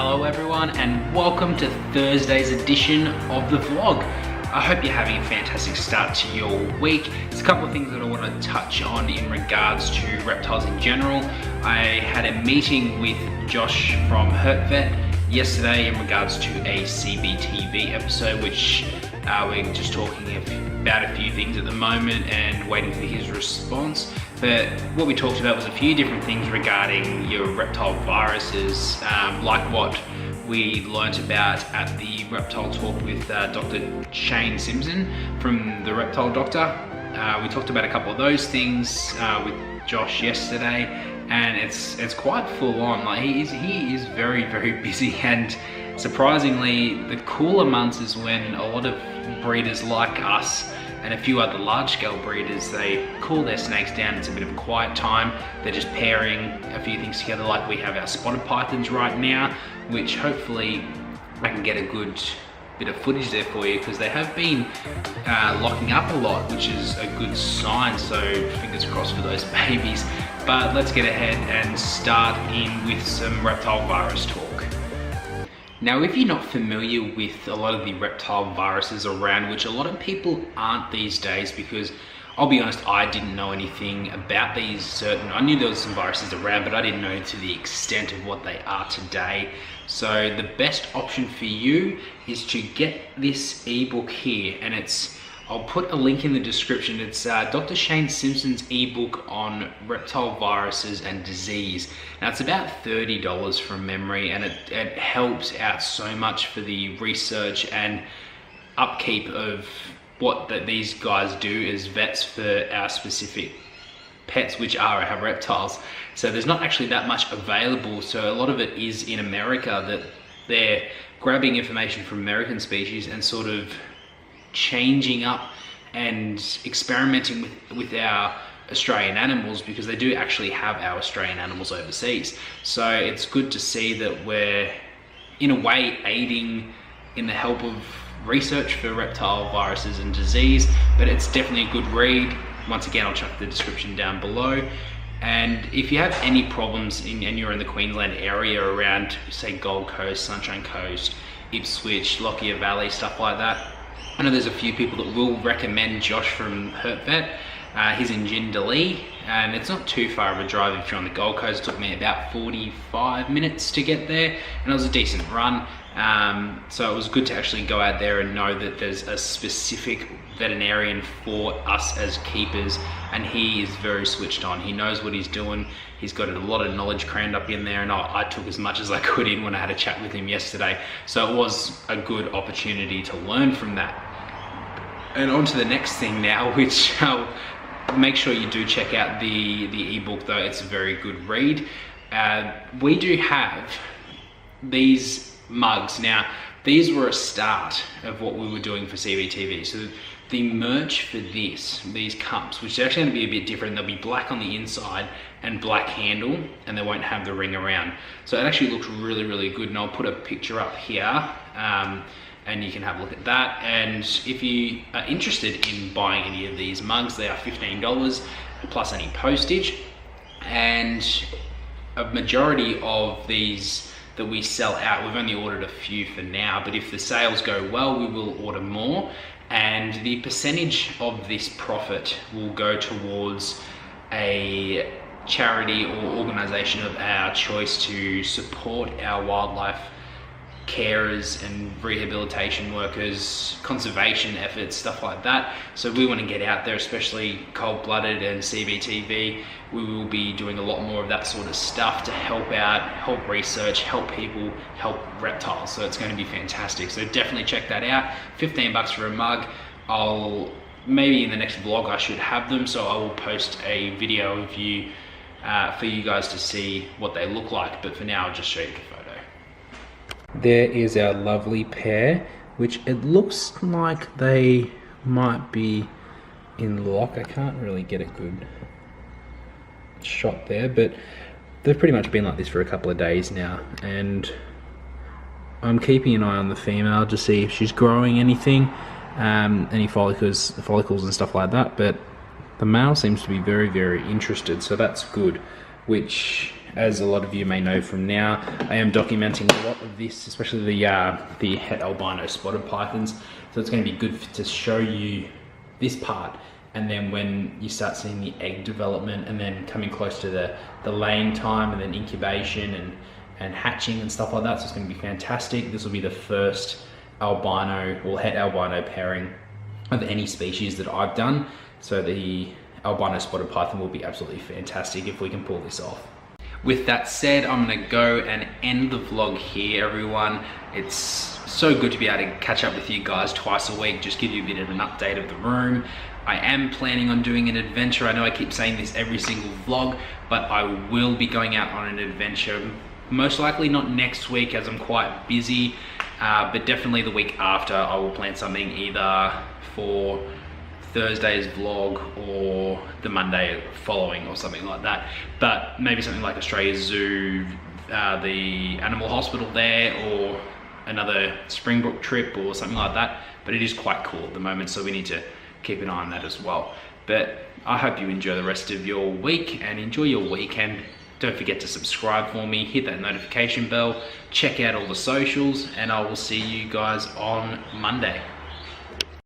Hello everyone and welcome to Thursday's edition of the vlog. I hope you're having a fantastic start to your week. There's a couple of things that I want to touch on in regards to reptiles in general. I had a meeting with Josh from Reptile yesterday in regards to a CBTV episode, which we're just talking about a few things at the moment and waiting for his response. But what we talked about was a few different things regarding your reptile viruses, like what we learnt about at the reptile talk with Dr. Shane Simpson from the Reptile Doctor. We talked about a couple of those things with Josh yesterday, and it's quite full on. Like he is very, very busy, and surprisingly, the cooler months is when a lot of breeders like us and a few other large-scale breeders, they cool their snakes down. It's a bit of a quiet time. They're just pairing a few things together, like we have our spotted pythons right now, which hopefully I can get a good bit of footage there for you, because they have been locking up a lot, which is a good sign, so fingers crossed for those babies. But let's get ahead and start in with some reptile virus talk. Now, if you're not familiar with a lot of the reptile viruses around, which a lot of people aren't these days, because I'll be honest, I didn't know anything about these certain, I knew there was some viruses around, but I didn't know to the extent of what they are today. So the best option for you is to get this ebook here, and I'll put a link in the description. It's Dr. Shane Simpson's ebook on reptile viruses and disease. Now it's about $30 from memory, and it helps out so much for the research and upkeep of what these guys do as vets for our specific pets, which are our reptiles. So there's not actually that much available, so a lot of it is in America, that they're grabbing information from American species and sort of changing up and experimenting with our Australian animals, because they do actually have our Australian animals overseas. So it's good to see that we're in a way aiding in the help of research for reptile viruses and disease. But it's definitely a good read. Once again, I'll chuck the description down below. And if you have any problems and you're in the Queensland area around, say, Gold Coast, Sunshine Coast, Ipswich, Lockyer Valley, stuff like that, I know there's a few people that will recommend Josh from Reptile. He's in Jindalee, and it's not too far of a drive if you're on the Gold Coast. It took me about 45 minutes to get there, and it was a decent run. So it was good to actually go out there and know that there's a specific veterinarian for us as keepers, and he is very switched on. He knows what he's doing. He's got a lot of knowledge crammed up in there, and I took as much as I could in when I had a chat with him yesterday. So it was a good opportunity to learn from that. And on to the next thing now, which make sure you do check out the ebook, though. It's a very good read. We do have these mugs. Now, these were a start of what we were doing for CBTV. So the merch for these cups, which are actually going to be a bit different, they'll be black on the inside and black handle, and they won't have the ring around. So it actually looks really, really good, and I'll put a picture up here, and you can have a look at that. And if you are interested in buying any of these mugs, they are $15 plus any postage. And a majority of these that we sell out, we've only ordered a few for now, but if the sales go well, we will order more. And the percentage of this profit will go towards a charity or organization of our choice to support our wildlife carers and rehabilitation workers, conservation efforts, stuff like that. So we want to get out there, especially Cold Blooded and CBTV. We will be doing a lot more of that sort of stuff to help out, help research, help people, help reptiles. So it's going to be fantastic. So definitely check that out. 15 bucks for a mug. Maybe in the next vlog I should have them, so I will post a video of you for you guys to see what they look like. But for now, I'll just show you the photo. There is our lovely pair, which it looks like they might be in lock. I can't really get a good shot there, but they've pretty much been like this for a couple of days now, and I'm keeping an eye on the female to see if she's growing anything, any follicles and stuff like that. But the male seems to be very, very interested, so that's good, which as a lot of you may know from now, I am documenting a lot of this, especially the het albino spotted pythons. So it's going to be good to show you this part, and then when you start seeing the egg development and then coming close to the laying time and then incubation and hatching and stuff like that. So it's going to be fantastic. This will be the first albino or het albino pairing of any species that I've done. So the albino spotted python will be absolutely fantastic if we can pull this off. With that said, I'm gonna go and end the vlog here, everyone. It's so good to be able to catch up with you guys twice a week, just give you a bit of an update of the room. I am planning on doing an adventure. I know I keep saying this every single vlog, but I will be going out on an adventure. Most likely not next week as I'm quite busy, but definitely the week after I will plan something either for Thursday's vlog or the Monday following or something like that. But maybe something like Australia Zoo, the animal hospital there, or another Springbrook trip or something like that. But it is quite cool at the moment, so we need to keep an eye on that as well. But I hope you enjoy the rest of your week and enjoy your weekend. Don't forget to subscribe for me, hit that notification bell, check out all the socials, and I will see you guys on Monday.